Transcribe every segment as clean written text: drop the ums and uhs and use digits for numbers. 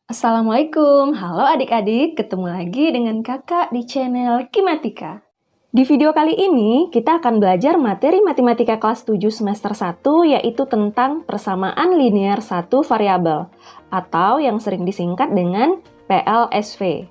Assalamualaikum, halo adik-adik, ketemu lagi dengan kakak di channel Kimatika. Di video kali ini, kita akan belajar materi matematika kelas 7 semester 1, yaitu tentang persamaan linear satu variabel, atau yang sering disingkat dengan PLSV.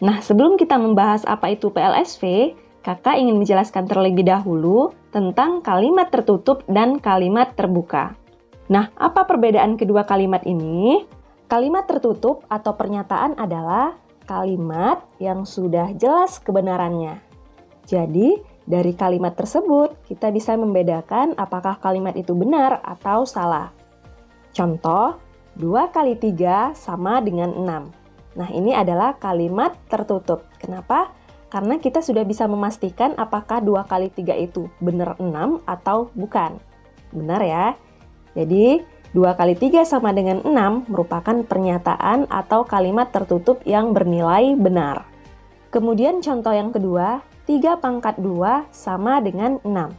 Nah, sebelum kita membahas apa itu PLSV, kakak ingin menjelaskan terlebih dahulu tentang kalimat tertutup dan kalimat terbuka. Nah, apa perbedaan kedua kalimat ini? Kalimat tertutup atau pernyataan adalah kalimat yang sudah jelas kebenarannya. Jadi, dari kalimat tersebut, kita bisa membedakan apakah kalimat itu benar atau salah. Contoh, 2 kali 3 sama dengan 6. Nah, ini adalah kalimat tertutup. Kenapa? Karena kita sudah bisa memastikan apakah 2 kali 3 itu benar 6 atau bukan. Benar ya? Jadi, 2 kali 3 sama dengan 6 merupakan pernyataan atau kalimat tertutup yang bernilai benar. Kemudian contoh yang kedua, 3 pangkat 2 sama dengan 6.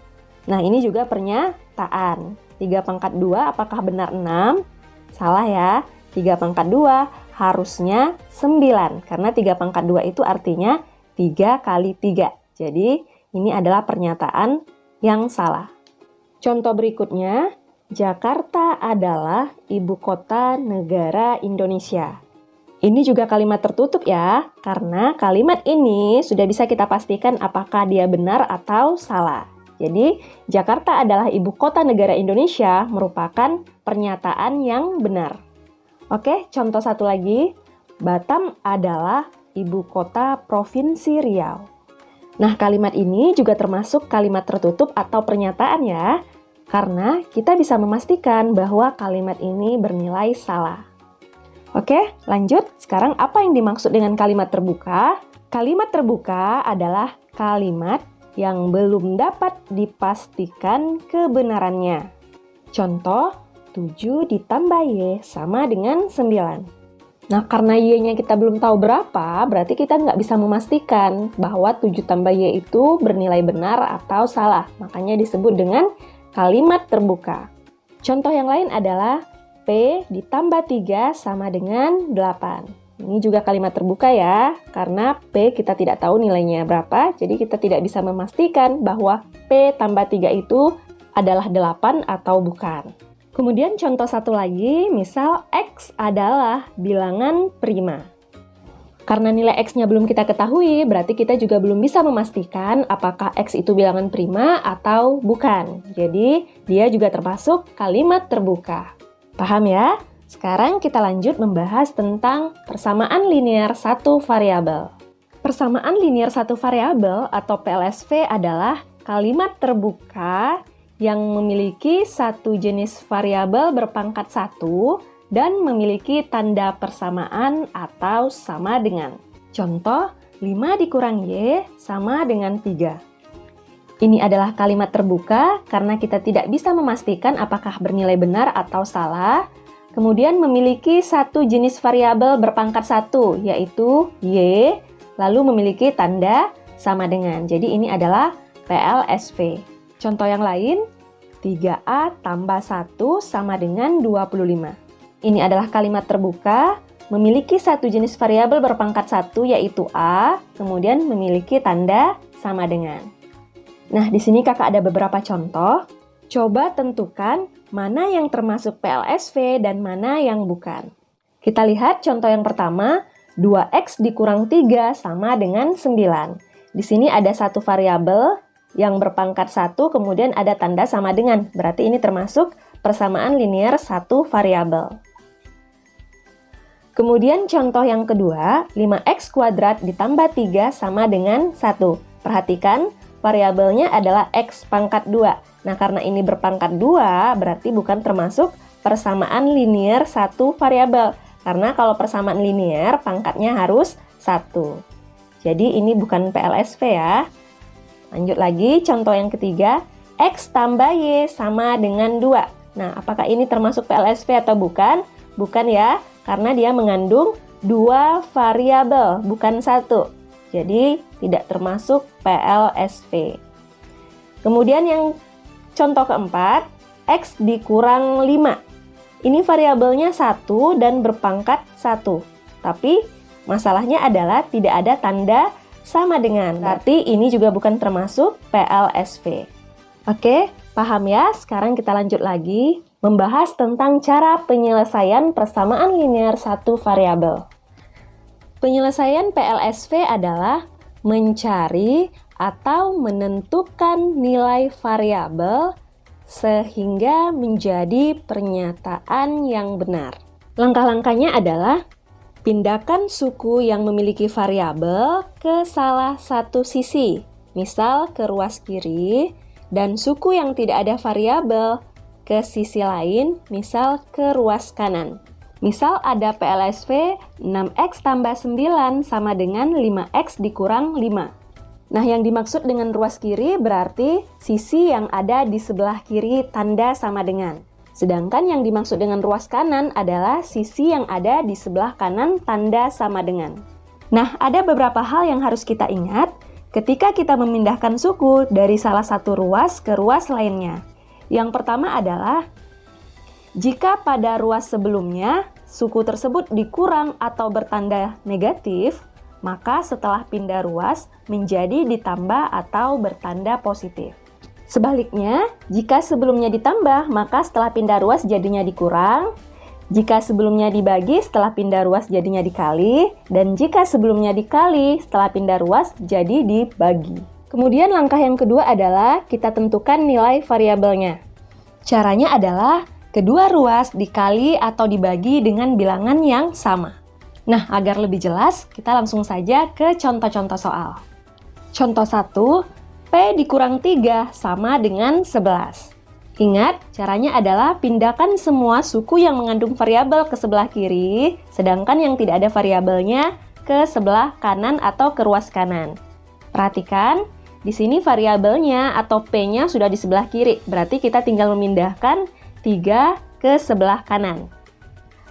Nah, ini juga pernyataan. 3 pangkat 2 apakah benar 6? Salah ya. 3 pangkat 2 harusnya 9. Karena 3 pangkat 2 itu artinya 3 kali 3. Jadi, ini adalah pernyataan yang salah. Contoh berikutnya, Jakarta adalah ibu kota negara Indonesia. Ini juga kalimat tertutup ya, karena kalimat ini sudah bisa kita pastikan apakah dia benar atau salah. Jadi, Jakarta adalah ibu kota negara Indonesia merupakan pernyataan yang benar. Oke, contoh satu lagi. Batam adalah ibu kota Provinsi Riau. Nah, kalimat ini juga termasuk kalimat tertutup atau pernyataan ya. Karena kita bisa memastikan bahwa kalimat ini bernilai salah. Oke, lanjut. Sekarang apa yang dimaksud dengan kalimat terbuka? Kalimat terbuka adalah kalimat yang belum dapat dipastikan kebenarannya. Contoh, 7 ditambah Y sama dengan 9. Nah, karena Y-nya kita belum tahu berapa, berarti kita nggak bisa memastikan bahwa 7 tambah Y itu bernilai benar atau salah. Makanya disebut dengan kalimat terbuka. Contoh yang lain adalah P ditambah 3 sama dengan 8. Ini juga kalimat terbuka ya, karena P kita tidak tahu nilainya berapa, jadi kita tidak bisa memastikan bahwa P tambah 3 itu adalah 8 atau bukan. Kemudian contoh satu lagi, misal X adalah bilangan prima. Karena nilai X-nya belum kita ketahui, berarti kita juga belum bisa memastikan apakah X itu bilangan prima atau bukan. Jadi, dia juga termasuk kalimat terbuka. Paham ya? Sekarang kita lanjut membahas tentang persamaan linear satu variabel. Persamaan linear satu variabel atau PLSV adalah kalimat terbuka yang memiliki satu jenis variabel berpangkat 1 dan memiliki tanda persamaan atau sama dengan. Contoh, 5 dikurang Y sama dengan 3. Ini adalah kalimat terbuka karena kita tidak bisa memastikan apakah bernilai benar atau salah. Kemudian memiliki satu jenis variabel berpangkat 1, yaitu Y, lalu memiliki tanda sama dengan. Jadi ini adalah PLSV. Contoh yang lain, 3A tambah 1 sama dengan 25. Ini adalah kalimat terbuka, memiliki satu jenis variabel berpangkat 1 yaitu A, kemudian memiliki tanda sama dengan. Nah, di sini kakak ada beberapa contoh. Coba tentukan mana yang termasuk PLSV dan mana yang bukan. Kita lihat contoh yang pertama, 2X dikurang 3 sama dengan 9. Di sini ada satu variabel yang berpangkat 1, kemudian ada tanda sama dengan. Berarti ini termasuk persamaan linear satu variabel. Kemudian contoh yang kedua, 5x kuadrat ditambah 3 sama dengan 1. Perhatikan, variabelnya adalah x pangkat 2. Nah, karena ini berpangkat 2, berarti bukan termasuk persamaan linear satu variabel. Karena kalau persamaan linear, pangkatnya harus 1. Jadi ini bukan PLSV ya. Lanjut lagi, contoh yang ketiga, x tambah y sama dengan 2. Nah, apakah ini termasuk PLSV atau bukan? Bukan ya. Karena dia mengandung 2 variabel, bukan 1. Jadi, tidak termasuk PLSV. Kemudian yang contoh keempat, X dikurang 5. Ini variabelnya 1 dan berpangkat 1. Tapi masalahnya adalah tidak ada tanda sama dengan. Berarti ini juga bukan termasuk PLSV. Oke, paham ya? Sekarang kita lanjut lagi membahas tentang cara penyelesaian persamaan linear satu variabel. Penyelesaian PLSV adalah mencari atau menentukan nilai variabel sehingga menjadi pernyataan yang benar. Langkah-langkahnya adalah pindahkan suku yang memiliki variabel ke salah satu sisi, misal ke ruas kiri, dan suku yang tidak ada variabel ke sisi lain, misal ke ruas kanan. Misal ada PLSV 6x tambah 9 sama dengan 5x dikurang 5. Nah, yang dimaksud dengan ruas kiri berarti sisi yang ada di sebelah kiri tanda sama dengan. Sedangkan yang dimaksud dengan ruas kanan adalah sisi yang ada di sebelah kanan tanda sama dengan. Nah, ada beberapa hal yang harus kita ingat ketika kita memindahkan suku dari salah satu ruas ke ruas lainnya. Yang pertama adalah jika pada ruas sebelumnya suku tersebut dikurang atau bertanda negatif, maka setelah pindah ruas menjadi ditambah atau bertanda positif. Sebaliknya, jika sebelumnya ditambah, maka setelah pindah ruas jadinya dikurang. Jika sebelumnya dibagi, setelah pindah ruas jadinya dikali. Dan jika sebelumnya dikali, setelah pindah ruas jadi dibagi. Kemudian langkah yang kedua adalah kita tentukan nilai variabelnya. Caranya adalah kedua ruas dikali atau dibagi dengan bilangan yang sama. Nah, agar lebih jelas, kita langsung saja ke contoh-contoh soal. Contoh 1, P dikurang 3 sama dengan 11. Ingat, caranya adalah pindahkan semua suku yang mengandung variabel ke sebelah kiri, sedangkan yang tidak ada variabelnya ke sebelah kanan atau ke ruas kanan. Perhatikan, di sini variabelnya atau P-nya sudah di sebelah kiri, berarti kita tinggal memindahkan 3 ke sebelah kanan.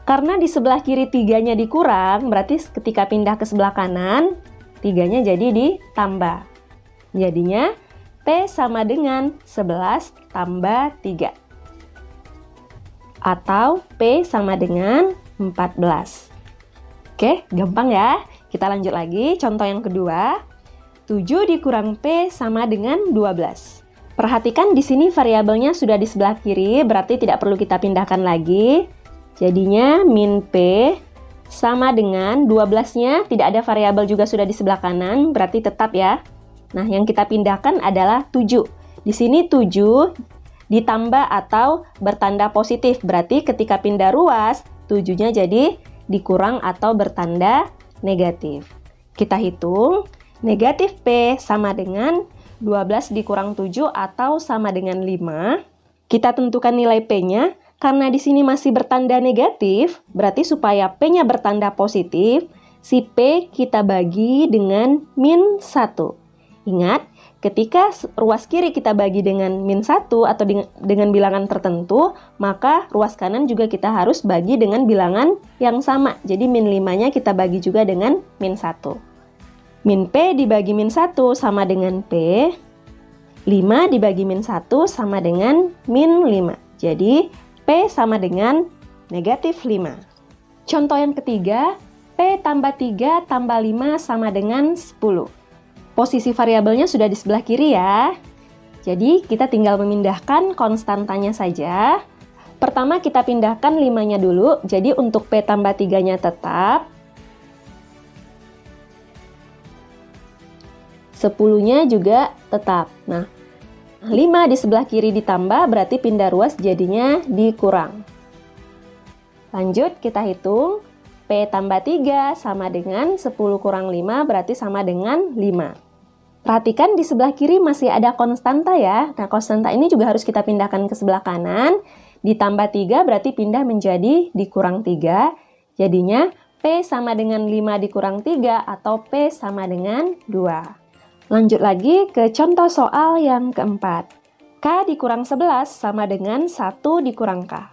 Karena di sebelah kiri 3-nya dikurang, berarti ketika pindah ke sebelah kanan, 3-nya jadi ditambah. Jadinya, P sama dengan 11 tambah 3. Atau P sama dengan 14. Oke, gampang ya. Kita lanjut lagi, contoh yang kedua. 7 dikurang P sama dengan 12. Perhatikan di sini variabelnya sudah di sebelah kiri, berarti tidak perlu kita pindahkan lagi. Jadinya min P sama dengan 12-nya tidak ada variabel juga sudah di sebelah kanan, berarti tetap ya. Nah, yang kita pindahkan adalah 7. Di sini 7 ditambah atau bertanda positif, berarti ketika pindah ruas, 7-nya jadi dikurang atau bertanda negatif. Kita hitung, negatif P sama dengan 12 dikurang 7 atau sama dengan 5. Kita tentukan nilai P-nya. Karena di sini masih bertanda negatif, berarti supaya P-nya bertanda positif, si P kita bagi dengan min 1. Ingat, ketika ruas kiri kita bagi dengan min 1 atau dengan bilangan tertentu, maka ruas kanan juga kita harus bagi dengan bilangan yang sama. Jadi min 5-nya kita bagi juga dengan min 1. Min P dibagi min 1 sama dengan P. 5 dibagi min 1 sama dengan min 5. Jadi, P sama dengan negatif 5. Contoh yang ketiga, P tambah 3 tambah 5 sama dengan 10. Posisi variabelnya sudah di sebelah kiri ya. Jadi kita tinggal memindahkan konstantanya saja. Pertama kita pindahkan 5-nya dulu, jadi untuk P tambah 3-nya tetap. 10-nya juga tetap. Nah, 5 di sebelah kiri ditambah berarti pindah ruas jadinya dikurang. Lanjut kita hitung. P tambah 3 sama dengan 10 kurang 5 berarti sama dengan 5. Perhatikan di sebelah kiri masih ada konstanta ya. Nah, konstanta ini juga harus kita pindahkan ke sebelah kanan. Ditambah 3 berarti pindah menjadi dikurang 3. Jadinya P sama dengan 5 dikurang 3 atau P sama dengan 2. Lanjut lagi ke contoh soal yang keempat. K dikurang 11 sama dengan 1 dikurang K.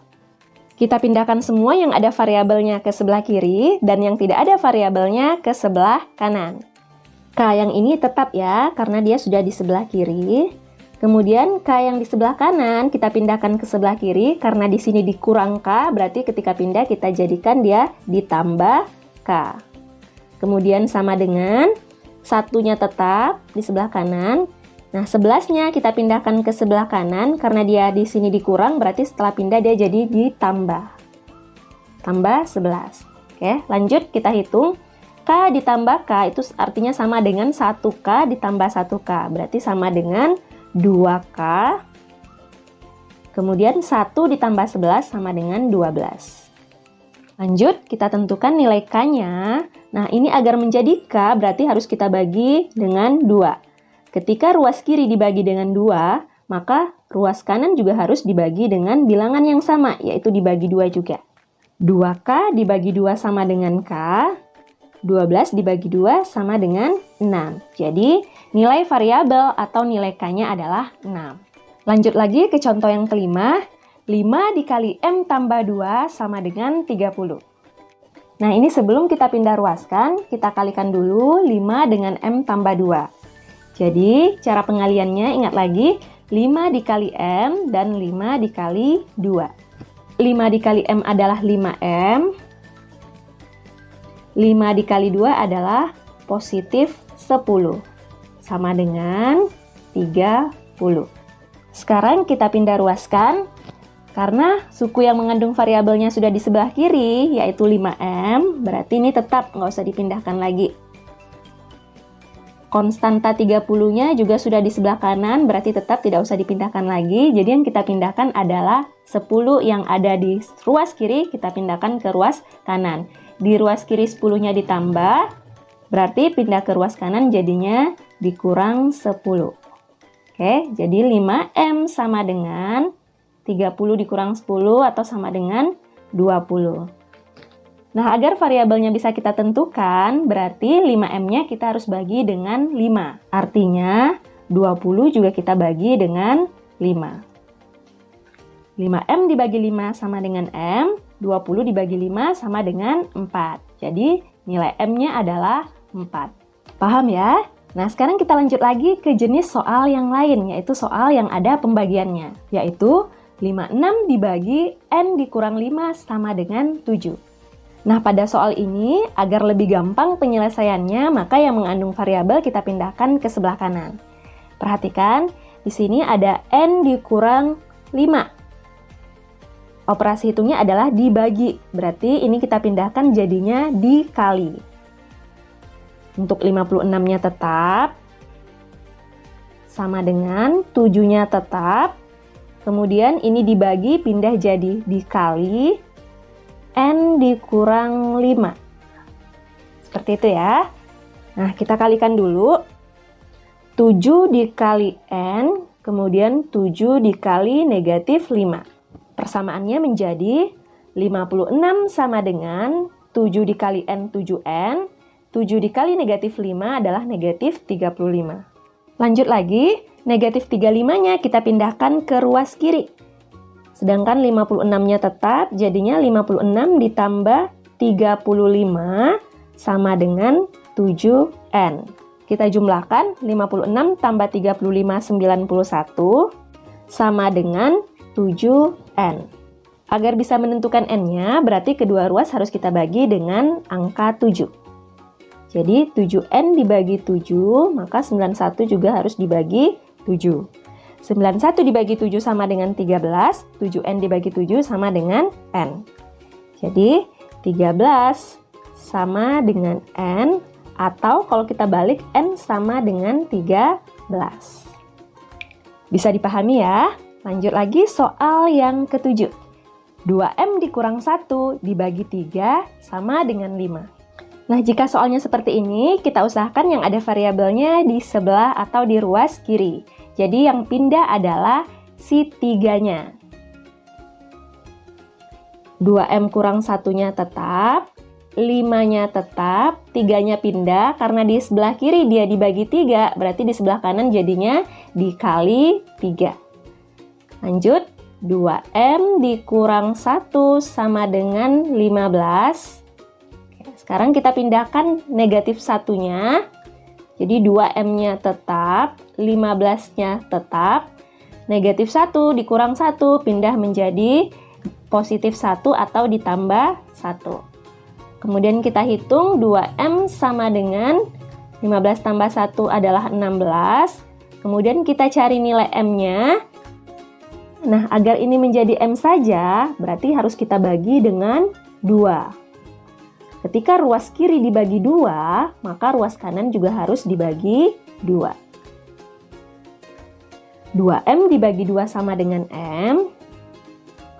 Kita pindahkan semua yang ada variabelnya ke sebelah kiri dan yang tidak ada variabelnya ke sebelah kanan. K yang ini tetap ya, karena dia sudah di sebelah kiri. Kemudian K yang di sebelah kanan kita pindahkan ke sebelah kiri karena di sini dikurang K, berarti ketika pindah kita jadikan dia ditambah K. Kemudian sama dengan satunya tetap di sebelah kanan. Nah, 11-nya kita pindahkan ke sebelah kanan karena dia di sini dikurang, berarti setelah pindah dia jadi ditambah. Tambah 11. Oke, lanjut kita hitung. K ditambah K itu artinya sama dengan 1K ditambah 1K, berarti sama dengan 2K, kemudian 1 ditambah 11 sama dengan 12. Lanjut, kita tentukan nilai K-nya. Nah, ini agar menjadi K berarti harus kita bagi dengan 2. Ketika ruas kiri dibagi dengan 2, maka ruas kanan juga harus dibagi dengan bilangan yang sama, yaitu dibagi 2 juga. 2K dibagi 2 sama dengan K, 12 dibagi 2 sama dengan 6. Jadi, nilai variabel atau nilai K-nya adalah 6. Lanjut lagi ke contoh yang kelima. 5 dikali M tambah 2 sama dengan 30. Nah, ini sebelum kita pindah ruaskan, kita kalikan dulu 5 dengan M tambah 2. Jadi, cara pengaliannya ingat lagi, 5 dikali M dan 5 dikali 2. 5 dikali M adalah 5M. 5 dikali 2 adalah positif 10. Sama dengan 30. Sekarang kita pindah ruaskan. Karena suku yang mengandung variabelnya sudah di sebelah kiri, yaitu 5M, berarti ini tetap nggak usah dipindahkan lagi. Konstanta 30-nya juga sudah di sebelah kanan, berarti tetap tidak usah dipindahkan lagi. Jadi yang kita pindahkan adalah 10 yang ada di ruas kiri, kita pindahkan ke ruas kanan. Di ruas kiri 10-nya ditambah, berarti pindah ke ruas kanan jadinya dikurang 10. Oke, jadi 5M sama dengan 30 dikurang 10 atau sama dengan 20. Nah, agar variabelnya bisa kita tentukan, berarti 5M-nya kita harus bagi dengan 5. Artinya, 20 juga kita bagi dengan 5. 5M dibagi 5 sama dengan M, 20 dibagi 5 sama dengan 4. Jadi, nilai M-nya adalah 4. Paham ya? Nah, sekarang kita lanjut lagi ke jenis soal yang lain, yaitu soal yang ada pembagiannya, yaitu 56 dibagi N dikurang 5 sama dengan 7. Nah, pada soal ini, agar lebih gampang penyelesaiannya, maka yang mengandung variabel kita pindahkan ke sebelah kanan. Perhatikan, di sini ada N dikurang 5. Operasi hitungnya adalah dibagi, berarti ini kita pindahkan jadinya dikali. Untuk 56-nya tetap, sama dengan 7-nya tetap, kemudian ini dibagi, pindah jadi dikali, N dikurang 5. Seperti itu ya. Nah, kita kalikan dulu. 7 dikali N, kemudian 7 dikali negatif 5. Persamaannya menjadi 56 sama dengan 7 dikali N 7N, 7 dikali negatif 5 adalah negatif 35. Lanjut lagi, negatif 35-nya kita pindahkan ke ruas kiri. Sedangkan 56-nya tetap, jadinya 56 ditambah 35 sama dengan 7N. Kita jumlahkan 56 tambah 35, 91 sama dengan 7N. Agar bisa menentukan N-nya, berarti kedua ruas harus kita bagi dengan angka 7. Jadi 7N dibagi 7, maka 91 juga harus dibagi 7. 91 dibagi 7 sama dengan 13, 7N dibagi 7 sama dengan N. Jadi 13 sama dengan N, atau kalau kita balik N sama dengan 13. Bisa dipahami ya? Lanjut lagi soal yang ke-7. 2M dikurang 1 dibagi 3 sama dengan 5. Nah, jika soalnya seperti ini, kita usahakan yang ada variabelnya di sebelah atau di ruas kiri. Jadi yang pindah adalah si 3-nya. 2M kurang 1-nya tetap, 5-nya tetap, 3-nya pindah, karena di sebelah kiri dia dibagi 3, berarti di sebelah kanan jadinya dikali 3. Lanjut, 2M dikurang 1 sama dengan 15. Sekarang kita pindahkan negatif 1-nya. Jadi 2M-nya tetap, 15-nya tetap. Negatif 1 dikurang 1 pindah menjadi positif 1 atau ditambah 1. Kemudian kita hitung 2M sama dengan 15 tambah 1 adalah 16. Kemudian kita cari nilai M-nya. Nah, agar ini menjadi M saja, berarti harus kita bagi dengan 2. Ketika ruas kiri dibagi 2, maka ruas kanan juga harus dibagi 2. 2M dibagi 2 sama dengan M.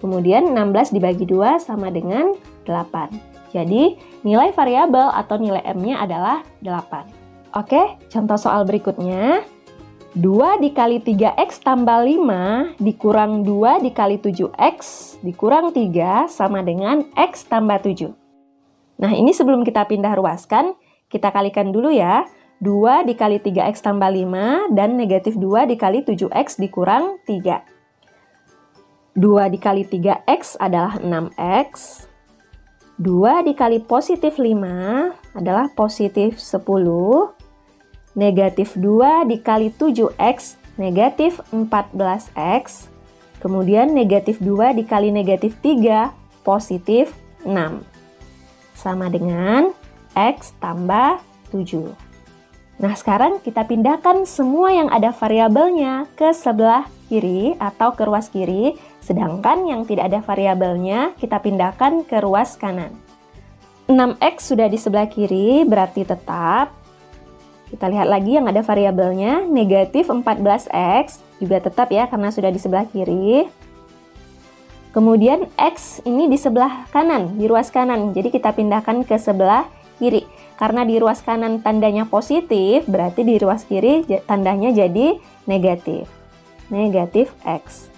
Kemudian 16 dibagi 2 sama dengan 8. Jadi, nilai variabel atau nilai M-nya adalah 8. Oke, contoh soal berikutnya. 2 dikali 3X tambah 5 dikurang 2 dikali 7X dikurang 3 sama dengan X tambah 7. Nah, ini sebelum kita pindah ruaskan, kita kalikan dulu ya. 2 dikali 3X tambah 5 dan negatif 2 dikali 7X dikurang 3. 2 dikali 3X adalah 6X. 2 dikali positif 5 adalah positif 10. Negatif 2 dikali 7X, negatif 14X. Kemudian negatif 2 dikali negatif 3, positif 6. Sama dengan X tambah 7. Nah, sekarang kita pindahkan semua yang ada variabelnya ke sebelah kiri atau ke ruas kiri, sedangkan yang tidak ada variabelnya kita pindahkan ke ruas kanan. 6X sudah di sebelah kiri, berarti tetap. Kita lihat lagi yang ada variabelnya, negatif 14X, juga tetap ya karena sudah di sebelah kiri. Kemudian X ini di sebelah kanan, di ruas kanan, jadi kita pindahkan ke sebelah kiri. Karena di ruas kanan tandanya positif, berarti di ruas kiri tandanya jadi negatif. Negatif X.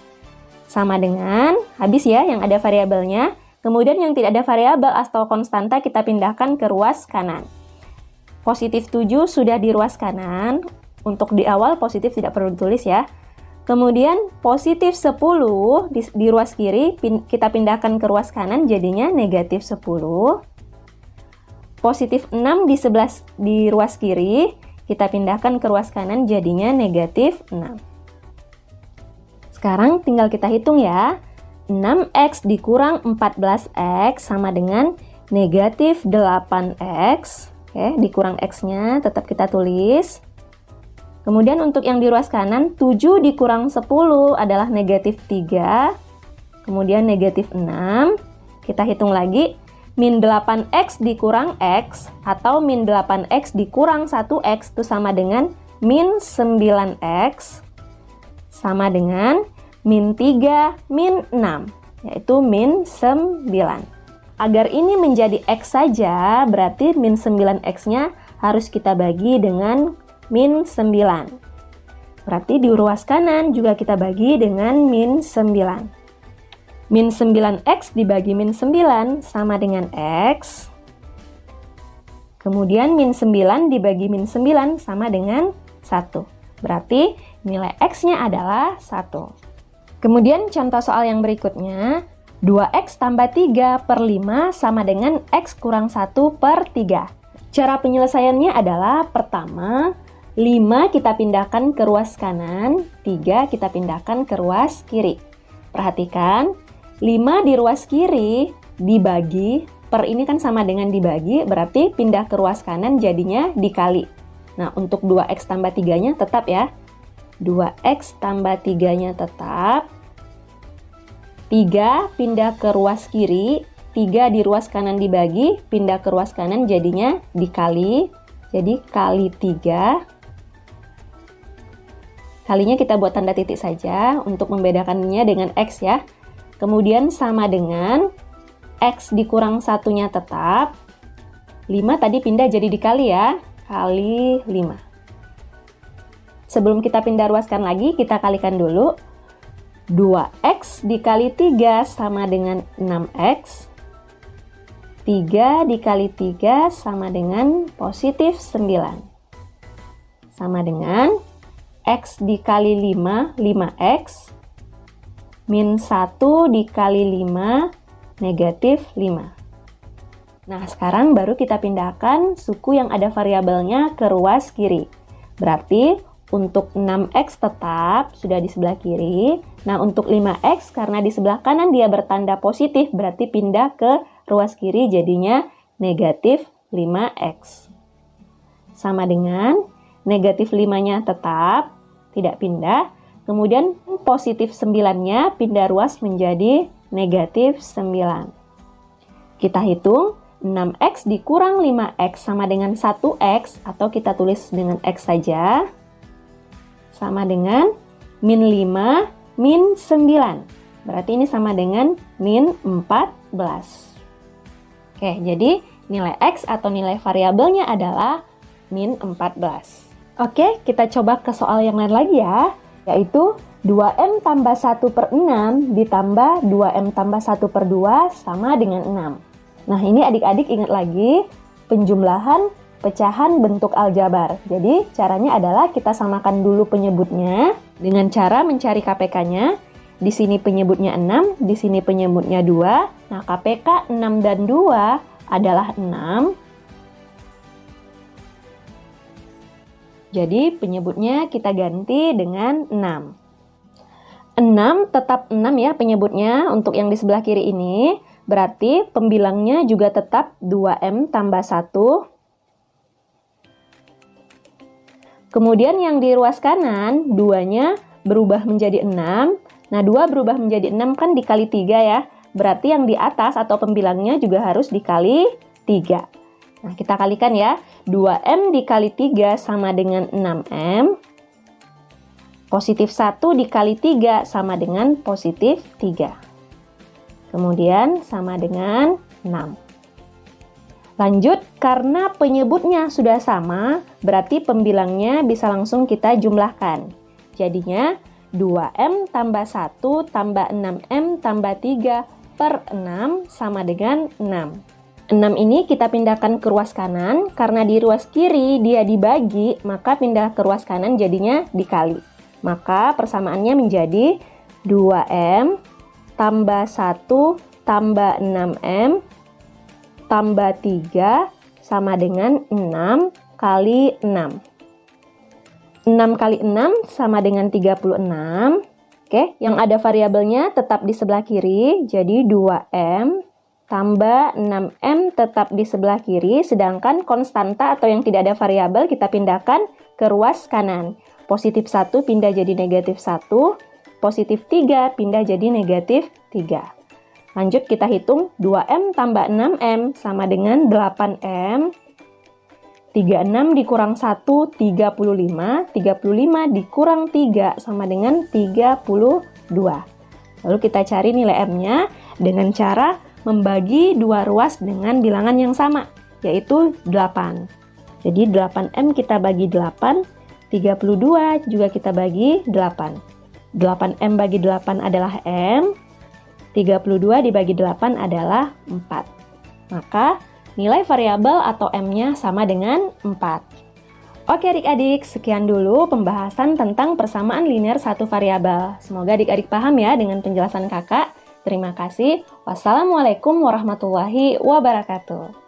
Sama dengan, habis ya yang ada variabelnya. Kemudian yang tidak ada variabel atau konstanta kita pindahkan ke ruas kanan. Positif 7 sudah di ruas kanan. Untuk di awal positif tidak perlu ditulis ya. Kemudian positif 10 di ruas kiri kita pindahkan ke ruas kanan jadinya negatif 10. Positif 6 di ruas kiri, kita pindahkan ke ruas kanan jadinya negatif 6. Sekarang tinggal kita hitung ya. 6X dikurang 14X sama dengan negatif 8X. Oke, dikurang X-nya tetap kita tulis. Kemudian untuk yang di ruas kanan, 7 dikurang 10 adalah negatif 3. Kemudian negatif 6. Kita hitung lagi. Min 8X dikurang X atau min 8X dikurang 1X itu sama dengan min 9X sama dengan min 3 min 6 yaitu min 9. Agar ini menjadi X saja berarti min 9X-nya harus kita bagi dengan min 9. Berarti di ruas kanan juga kita bagi dengan min 9. Min 9X dibagi min 9 sama dengan X. Kemudian min 9 dibagi min 9 sama dengan 1. Berarti nilai X-nya adalah 1. Kemudian contoh soal yang berikutnya. 2X tambah 3 per 5 sama dengan X kurang 1 per 3. Cara penyelesaiannya adalah pertama, 5 kita pindahkan ke ruas kanan, 3 kita pindahkan ke ruas kiri. Perhatikan, 5 di ruas kiri dibagi, per ini kan sama dengan dibagi, berarti pindah ke ruas kanan jadinya dikali. Nah, untuk 2X tambah 3-nya tetap ya. 2X tambah 3-nya tetap. 3 pindah ke ruas kiri, 3 di ruas kanan dibagi, pindah ke ruas kanan jadinya dikali. Jadi kali 3. Kalinya kita buat tanda titik saja untuk membedakannya dengan X ya. Kemudian sama dengan X dikurang 1-nya tetap. 5 tadi pindah jadi dikali ya. Kali 5. Sebelum kita pindah ruaskan lagi, kita kalikan dulu. 2X dikali 3 sama dengan 6X. 3 dikali 3 sama dengan positif 9. Sama dengan X dikali 5, 5X. Min 1 dikali 5, negatif 5. Nah, sekarang baru kita pindahkan suku yang ada variabelnya ke ruas kiri. Berarti untuk 6X tetap, sudah di sebelah kiri. Nah, untuk 5X, karena di sebelah kanan dia bertanda positif, berarti pindah ke ruas kiri, jadinya negatif 5X. Sama dengan negatif 5-nya tetap, tidak pindah. Kemudian positif 9-nya pindah ruas menjadi negatif 9. Kita hitung, 6X dikurang 5X sama dengan 1X, atau kita tulis dengan X saja, sama dengan min 5 min 9. Berarti ini sama dengan min 14. Oke, jadi nilai X atau nilai variabelnya adalah min 14. Oke, kita coba ke soal yang lain lagi ya, yaitu 2M tambah 1 per 6 ditambah 2M tambah 1 per 2 sama dengan 6. Nah, ini adik-adik ingat lagi penjumlahan pecahan bentuk aljabar. Jadi, caranya adalah kita samakan dulu penyebutnya dengan cara mencari KPK-nya. Di sini penyebutnya 6, di sini penyebutnya 2. Nah, KPK 6 dan 2 adalah 6. Jadi, penyebutnya kita ganti dengan 6. 6 tetap 6 ya penyebutnya untuk yang di sebelah kiri ini. Berarti pembilangnya juga tetap 2M tambah 1. Kemudian yang di ruas kanan, 2-nya berubah menjadi 6. Nah, 2 berubah menjadi 6 kan dikali 3 ya. Berarti yang di atas atau pembilangnya juga harus dikali 3. Nah, kita kalikan ya. 2M dikali 3 sama dengan 6M. Positif 1 dikali 3 sama dengan positif 3. Kemudian sama dengan 6. Lanjut, karena penyebutnya sudah sama, berarti pembilangnya bisa langsung kita jumlahkan. Jadinya 2M tambah 1 tambah 6M tambah 3 per 6 sama dengan 6. 6 ini kita pindahkan ke ruas kanan, karena di ruas kiri dia dibagi, maka pindah ke ruas kanan jadinya dikali. Maka persamaannya menjadi 2M tambah 1 tambah 6M tambah 3 sama dengan 6 kali 6. 6 kali 6 sama dengan 36. Oke, yang ada variabelnya tetap di sebelah kiri, jadi 2M tambah 6M tetap di sebelah kiri, sedangkan konstanta atau yang tidak ada variabel kita pindahkan ke ruas kanan. Positif 1 pindah jadi negatif 1, positif 3 pindah jadi negatif 3. Lanjut kita hitung 2M tambah 6M sama dengan 8M. 36 dikurang 1, 35. 35 dikurang 3 sama dengan 32. Lalu kita cari nilai M-nya dengan cara membagi dua ruas dengan bilangan yang sama, yaitu 8. Jadi 8M kita bagi 8, 32 juga kita bagi 8. 8M bagi 8 adalah M, 32 dibagi 8 adalah 4. Maka nilai variabel atau M-nya sama dengan 4. Oke adik-adik, sekian dulu pembahasan tentang persamaan linear satu variabel. Semoga adik-adik paham ya dengan penjelasan kakak. Terima kasih. Wassalamualaikum warahmatullahi wabarakatuh.